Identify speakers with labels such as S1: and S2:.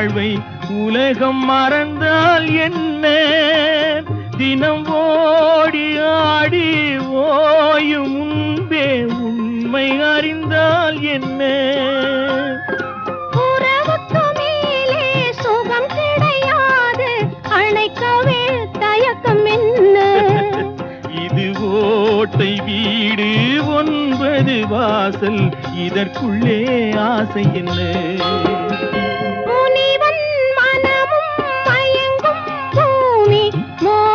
S1: வாழ்வை உலகம் மறந்தால் என்ன? தினம் ஓடி ஆடி ஓயும் முன்பே உண்மை அறிந்தால் என்ன?
S2: உறவுக்கு மேலே சுகம் கிடையாது, அணைக்கவே தயக்கம் என்ன?
S1: இது ஓட்டை வீடு 9 வாசல், இதற்குள்ளே ஆசை என்ன?